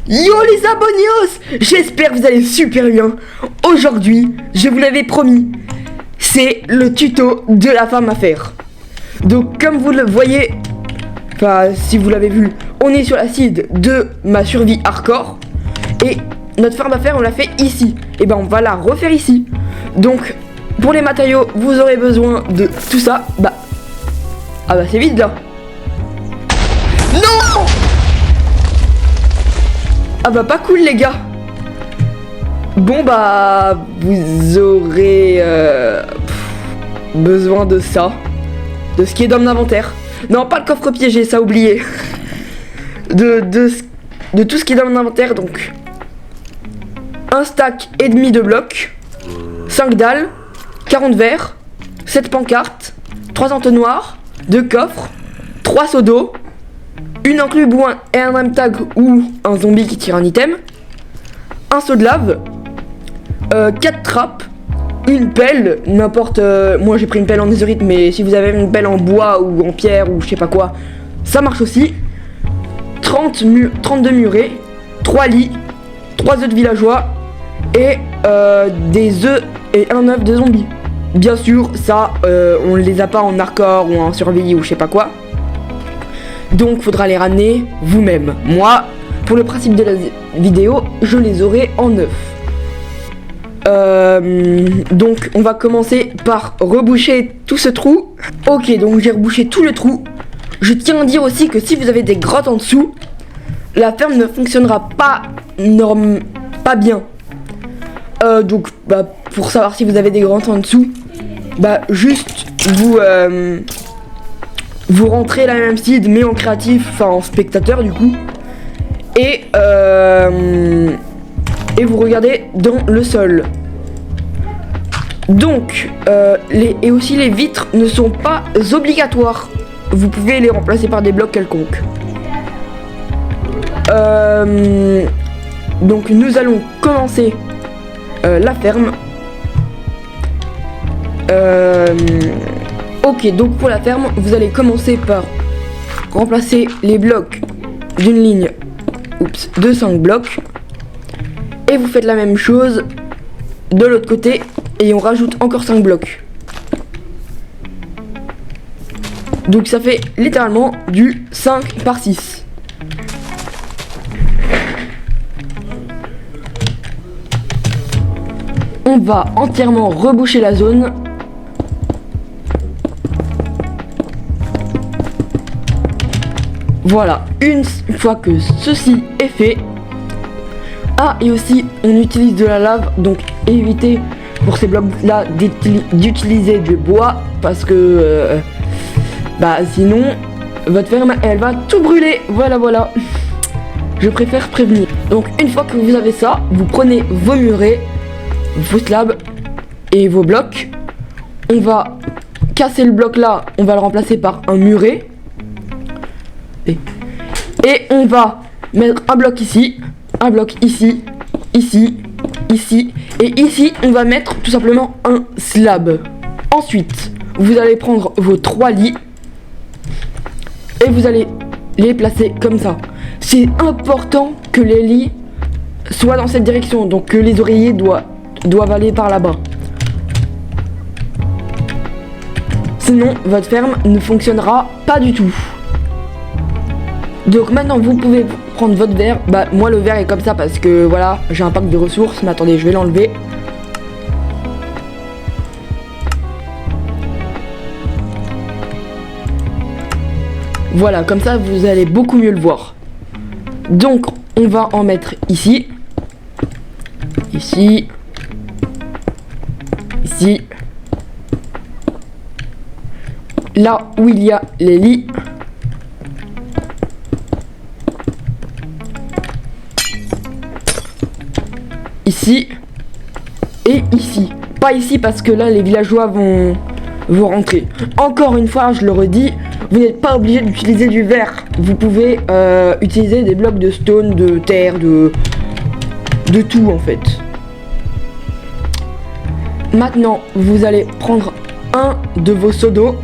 Yo les abonnios, j'espère que vous allez super bien. Aujourd'hui, je vous l'avais promis, c'est le tuto de la femme à faire. Donc comme vous le voyez, enfin si vous l'avez vu, on est sur la seed de ma survie hardcore. Et notre femme à faire on l'a fait ici. Et ben on va la refaire ici. Donc pour les matériaux, vous aurez besoin de tout ça. Ah bah c'est vide là. Non! Ah bah pas cool les gars. Bon bah vous aurez besoin de ça, de ce qui est dans mon inventaire. Non, pas le coffre piégé, ça oublié. de tout ce qui est dans mon inventaire. Donc un stack et demi de blocs, 5 dalles, 40 verres, 7 pancartes, 3 entonnoirs, 2 coffres, 3 seaux d'eau, une enclume ou un name tag ou un zombie qui tire un item, un seau de lave, 4 trappes, une pelle, n'importe, moi j'ai pris une pelle en netherite, mais si vous avez une pelle en bois ou en pierre ou je sais pas quoi, ça marche aussi, 32 murets, 3 lits, 3 œufs de villageois et des œufs et un œuf de zombie. Bien sûr, ça, on les a pas en hardcore ou en survie ou je sais pas quoi. Donc faudra les ramener vous-même. Moi, pour le principe de la vidéo, je les aurai en neuf. Donc on va commencer par reboucher tout ce trou. Ok, donc j'ai rebouché tout le trou. Je tiens à dire aussi que si vous avez des grottes en dessous, la ferme ne fonctionnera pas bien. Donc pour savoir si vous avez des grottes en dessous, juste vous rentrez la même seed mais en créatif, enfin en spectateur du coup, et vous regardez dans le sol. Donc et aussi les vitres ne sont pas obligatoires, vous pouvez les remplacer par des blocs quelconques. Donc nous allons commencer la ferme. Ok, donc pour la ferme, vous allez commencer par remplacer les blocs d'une ligne de 5 blocs. Et vous faites la même chose de l'autre côté et on rajoute encore 5 blocs. Donc ça fait littéralement du 5 par 6. On va entièrement reboucher la zone. Voilà, une fois que ceci est fait. Ah, et aussi on utilise de la lave, donc évitez pour ces blocs là d'utiliser du bois parce que sinon votre ferme elle va tout brûler. Voilà, je préfère prévenir. Donc une fois que vous avez ça, vous prenez vos murets, vos slabs et vos blocs. On va casser le bloc là, on va le remplacer par un muret. Et on va mettre un bloc ici, un bloc ici, ici, et ici on va mettre tout simplement un slab. Ensuite, vous allez prendre vos 3 lits et vous allez les placer comme ça. C'est important que les lits soient dans cette direction, donc que les oreillers doivent aller par là-bas. Sinon, votre ferme ne fonctionnera pas du tout. Donc maintenant vous pouvez prendre votre verre. Moi le verre est comme ça parce que voilà, j'ai un pack de ressources. Mais attendez, je vais l'enlever. Voilà, comme ça vous allez beaucoup mieux le voir. Donc on va en mettre ici. Ici. Là où il y a les lits. Ici et ici. Pas ici parce que là les villageois vont rentrer. Encore une fois, je le redis, vous n'êtes pas obligé d'utiliser du verre. Vous pouvez utiliser des blocs de stone, de terre, de tout en fait. Maintenant, vous allez prendre un de vos seaux d'eau.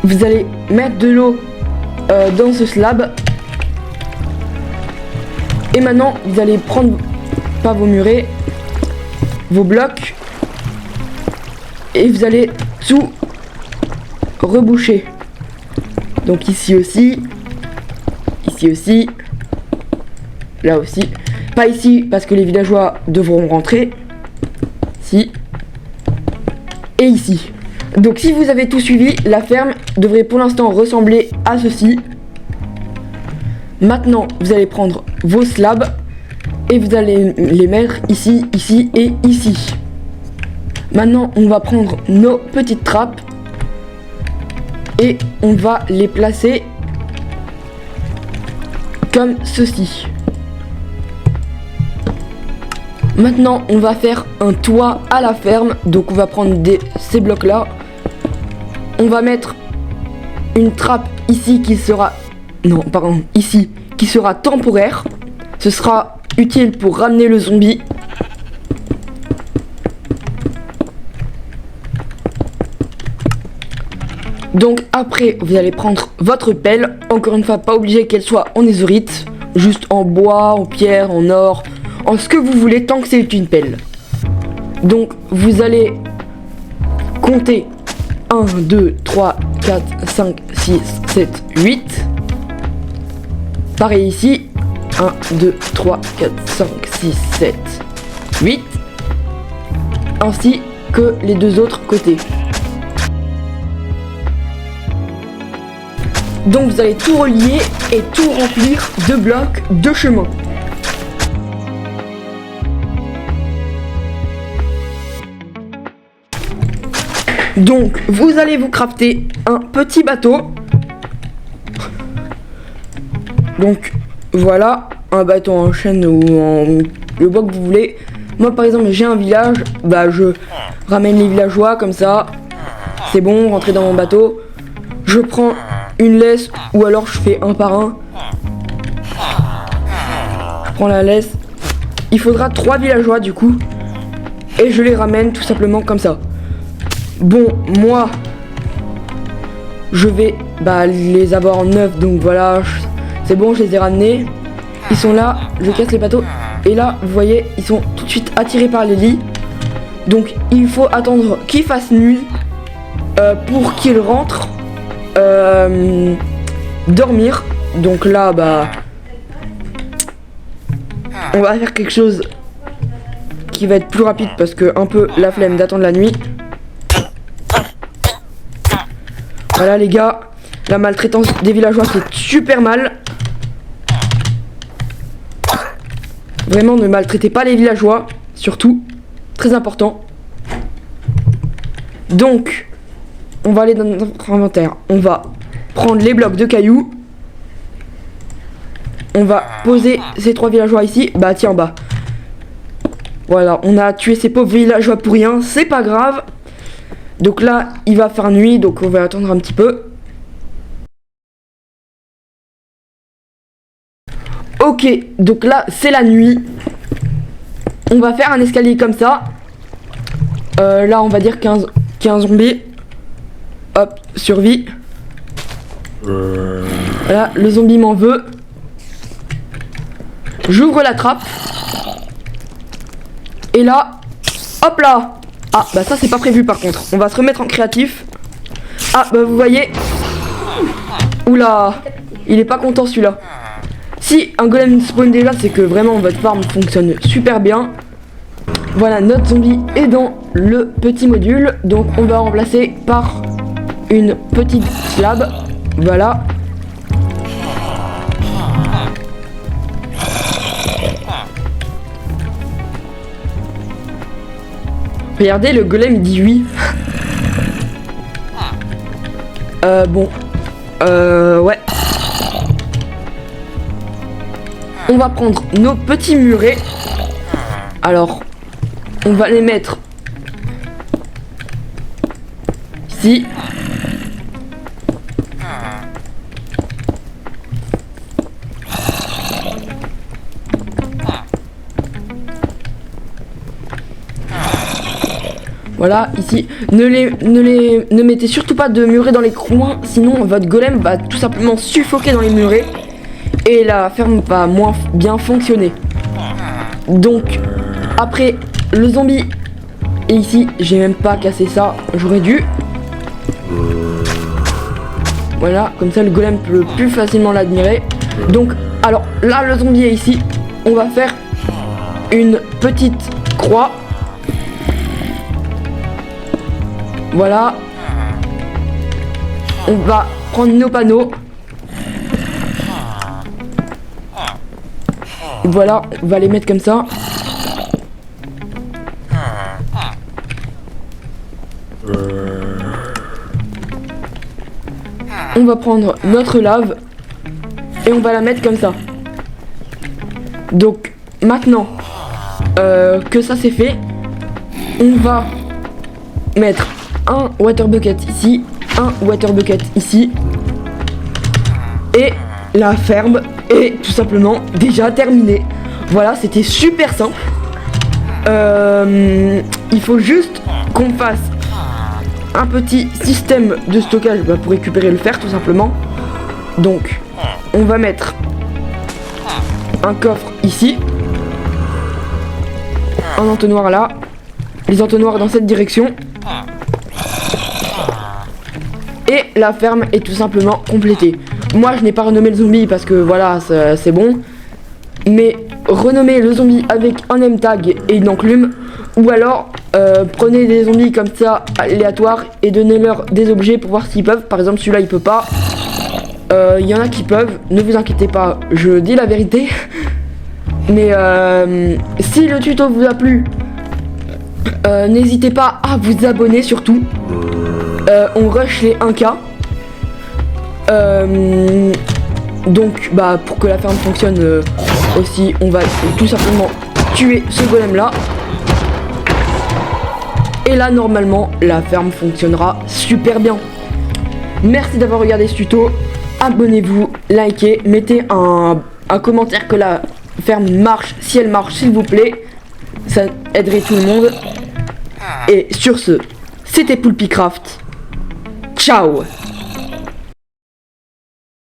Vous allez mettre de l'eau dans ce slab. Et maintenant, vous allez prendre, pas vos murets, vos blocs. Et vous allez tout reboucher. Donc ici aussi. Ici aussi. Là aussi. Pas ici parce que les villageois devront rentrer. Si. Et ici. Donc si vous avez tout suivi, la ferme devrait pour l'instant ressembler à ceci. Maintenant, vous allez prendre vos slabs et vous allez les mettre ici, ici et ici. Maintenant, on va prendre nos petites trappes et on va les placer comme ceci. Maintenant, on va faire un toit à la ferme. Donc, on va prendre ces blocs-là. On va mettre une trappe ici qui sera... Non, pardon, ici, qui sera temporaire. Ce sera utile pour ramener le zombie. Donc après, vous allez prendre votre pelle. Encore une fois, pas obligé qu'elle soit en ézorite. Juste en bois, en pierre, en or, en ce que vous voulez, tant que c'est une pelle. Donc vous allez compter 1, 2, 3, 4, 5, 6, 7, 8. Pareil ici. 1, 2, 3, 4, 5, 6, 7, 8. Ainsi que les deux autres côtés. Donc vous allez tout relier et tout remplir de blocs de chemin. Donc vous allez vous crafter un petit bateau. Donc voilà, un bateau en chaîne ou en le bois que vous voulez. Moi par exemple j'ai un village, bah je ramène les villageois comme ça. C'est bon, rentrez dans mon bateau. Je prends une laisse ou alors je fais un par un. Je prends la laisse. Il faudra 3 villageois du coup. Et je les ramène tout simplement comme ça. Bon, moi, je vais les avoir en neuf. Donc voilà, c'est bon, je les ai ramenés. Ils sont là, je casse les bateaux. Et là, vous voyez, ils sont tout de suite attirés par les lits. Donc il faut attendre qu'il fasse nuit pour qu'ils rentrent. Dormir. Donc là on va faire quelque chose qui va être plus rapide parce que un peu la flemme d'attendre la nuit. Voilà les gars, la maltraitance des villageois c'est super mal. Vraiment ne maltraitez pas les villageois, surtout, très important. Donc on va aller dans notre inventaire. On va prendre les blocs de cailloux. On va poser ces 3 villageois ici. Bah tiens, voilà, on a tué ces pauvres villageois pour rien. C'est pas grave. Donc là, il va faire nuit. Donc on va attendre un petit peu. Ok, donc là, c'est la nuit. On va faire un escalier comme ça. Là, on va dire 15 zombies. Hop, survie. Voilà, le zombie m'en veut. J'ouvre la trappe. Et là, hop là. Ah, bah ça c'est pas prévu par contre. On va se remettre en créatif. Ah, bah vous voyez. Oula, il est pas content celui-là. Si un golem spawn déjà, c'est que vraiment votre farm fonctionne super bien. Voilà, notre zombie est dans le petit module. Donc on va remplacer par une petite slab. Voilà. Regardez, le golem il dit oui. Bon. Ouais. On va prendre nos petits murets. Alors, on va les mettre ici. Voilà, ici. Ne mettez surtout pas de murets dans les coins, sinon votre golem va tout simplement suffoquer dans les murets. et la ferme va moins bien fonctionner. Donc après le zombie est ici, j'ai même pas cassé ça, j'aurais dû. Voilà, comme ça le golem peut plus facilement l'admirer. Donc alors là le zombie est ici, on va faire une petite croix. Voilà. On va prendre nos panneaux. Voilà, on va les mettre comme ça. On va prendre notre lave et on va la mettre comme ça. Donc maintenant que ça c'est fait, on va mettre un water bucket ici, un water bucket ici, et la ferme est tout simplement déjà terminée. Voilà, c'était super simple. Il faut juste qu'on fasse un petit système de stockage pour récupérer le fer tout simplement. Donc on va mettre un coffre ici, un entonnoir là, les entonnoirs dans cette direction, et la ferme est tout simplement complétée. Moi je n'ai pas renommé le zombie parce que voilà c'est bon, mais renommez le zombie avec un M-tag et une enclume, ou alors prenez des zombies comme ça aléatoires et donnez-leur des objets pour voir s'ils peuvent. Par exemple celui-là il peut pas, il y en a qui peuvent, ne vous inquiétez pas, je dis la vérité. Mais si le tuto vous a plu, n'hésitez pas à vous abonner surtout. On rush les 1K. Donc bah pour que la ferme fonctionne aussi, on va tout simplement tuer ce golem là. Et là normalement la ferme fonctionnera super bien. Merci d'avoir regardé ce tuto. Abonnez-vous, likez, mettez un commentaire que la ferme marche, si elle marche s'il vous plaît. Ça aiderait tout le monde. Et sur ce, c'était Poulpicraft. Ciao.